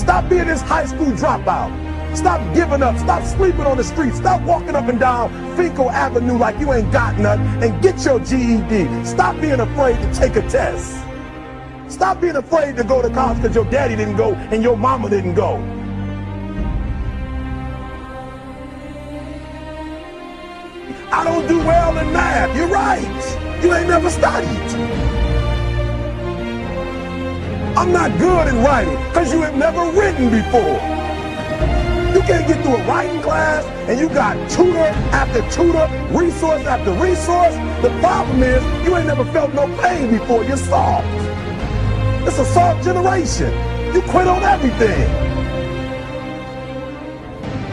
Stop being this high school dropout. Stop giving up. Stop sleeping on the street. Stop walking up and down Fecal Avenue like you ain't got nothing, and get your GED. Stop being afraid to take a test. Stop being afraid to go to college because your daddy didn't go and your mama didn't go. I don't do well in math. You're right. You ain't never studied. I'm not good in writing because you have never written before. You can't get through a writing class and you got tutor after tutor, resource after resource. The problem is you ain't never felt no pain before. You're soft. It's a soft generation. You quit on everything.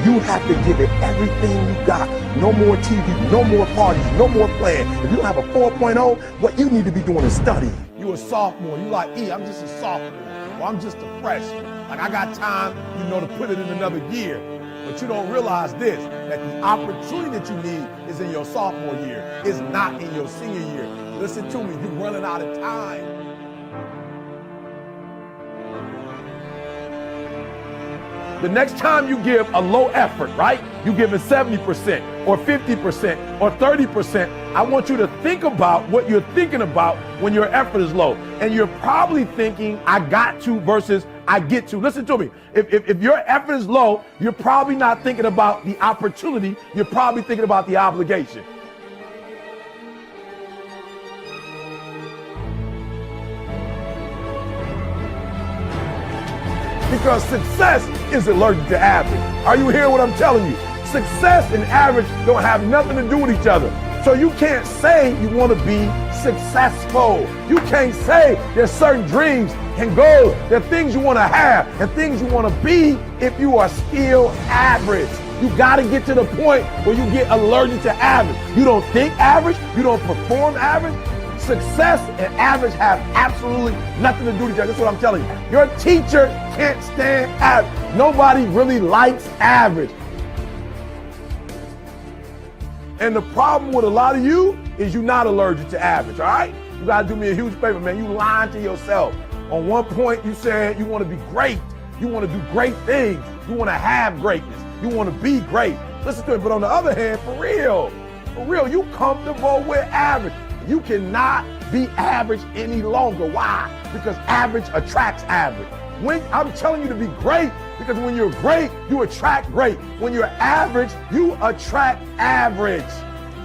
You have to give it everything you got. No more TV, no more parties, no more playing. If you don't have a 4.0, what you need to be doing is study. You a sophomore, you like, I'm just a sophomore, or I'm just a freshman. Like I got time, to put it in another year. But you don't realize this, that the opportunity that you need is in your sophomore year. It's not in your senior year. Listen to me, you're running out of time. The next time you give a low effort, right? You give it 70% or 50% or 30%. I want you to think about what you're thinking about when your effort is low. And you're probably thinking, I got to versus I get to. Listen to me. If your effort is low, you're probably not thinking about the opportunity. You're probably thinking about the obligation. Because success is allergic to average. Are you hearing what I'm telling you? Success and average don't have nothing to do with each other. So you can't say you want to be successful. You can't say there's certain dreams and goals, there are things you want to have and things you want to be if you are still average. You got to get to the point where you get allergic to average. You don't think average, you don't perform average. Success and average have absolutely nothing to do with each other. That's what I'm telling you. Your teacher can't stand average. Nobody really likes average. And the problem with a lot of you is you're not allergic to average, all right? You got to do me a huge favor, man. You lying to yourself. On one point, you said you want to be great. You want to do great things. You want to have greatness. You want to be great. Listen to me. But on the other hand, for real, you comfortable with average. You cannot be average any longer. Why? Because average attracts average. When I'm telling you to be great, because when you're great, you attract great. When you're average, you attract average.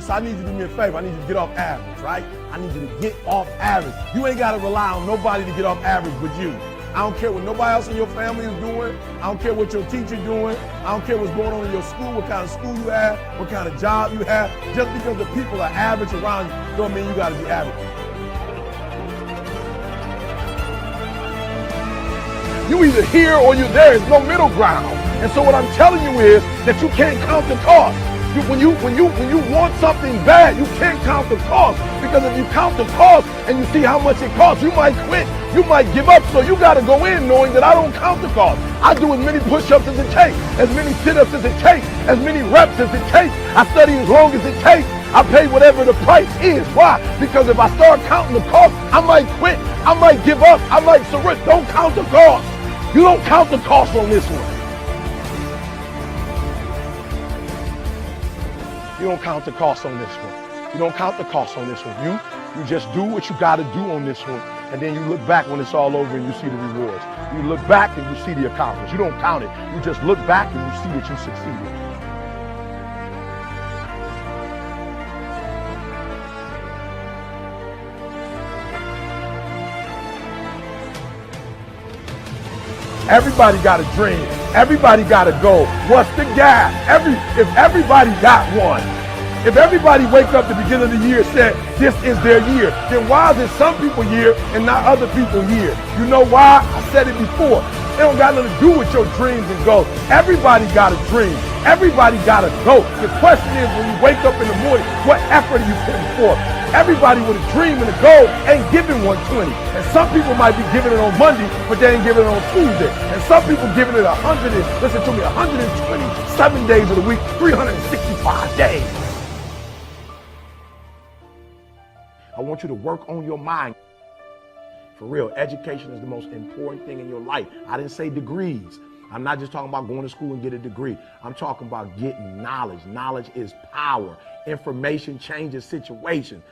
So I need you to do me a favor. I need you to get off average, right? I need you to get off average. You ain't got to rely on nobody to get off average but you. I don't care what nobody else in your family is doing. I don't care what your teacher doing. I don't care what's going on in your school, what kind of school you have, what kind of job you have. Just because the people are average around you don't mean you got to be average. You either here or you're there. There's no middle ground. And so what I'm telling you is that you can't count the cost. When you want something bad, you can't count the cost. Because if you count the cost and you see how much it costs, you might quit. You might give up. So you got to go in knowing that I don't count the cost. I do as many push-ups as it takes, as many sit-ups as it takes, as many reps as it takes. I study as long as it takes. I pay whatever the price is. Why? Because if I start counting the cost, I might quit. I might give up. I might surrender. Don't count the cost. You don't count the cost on this one. You don't count the cost on this one. You don't count the cost on this one. You just do what you got to do on this one. And then you look back when it's all over and you see the rewards. You look back and you see the accomplishments. You don't count it. You just look back and you see that you succeeded. Everybody got a dream. Everybody got a goal. What's the gap? If everybody got one, if everybody wake up at the beginning of the year and said this is their year, then why is it some people's year and not other people's year? You know why? I said it before. It don't got nothing to do with your dreams and goals. Everybody got a dream. Everybody got a goal. The question is, when you wake up in the morning, what effort are you putting forth? Everybody with a dream and a goal ain't giving 120. And some people might be giving it on Monday, but they ain't giving it on Tuesday. And some people giving it 127 days of the week, 365 days. I want you to work on your mind. For real, education is the most important thing in your life. I didn't say degrees. I'm not just talking about going to school and get a degree. I'm talking about getting knowledge. Knowledge is power. Information changes situations.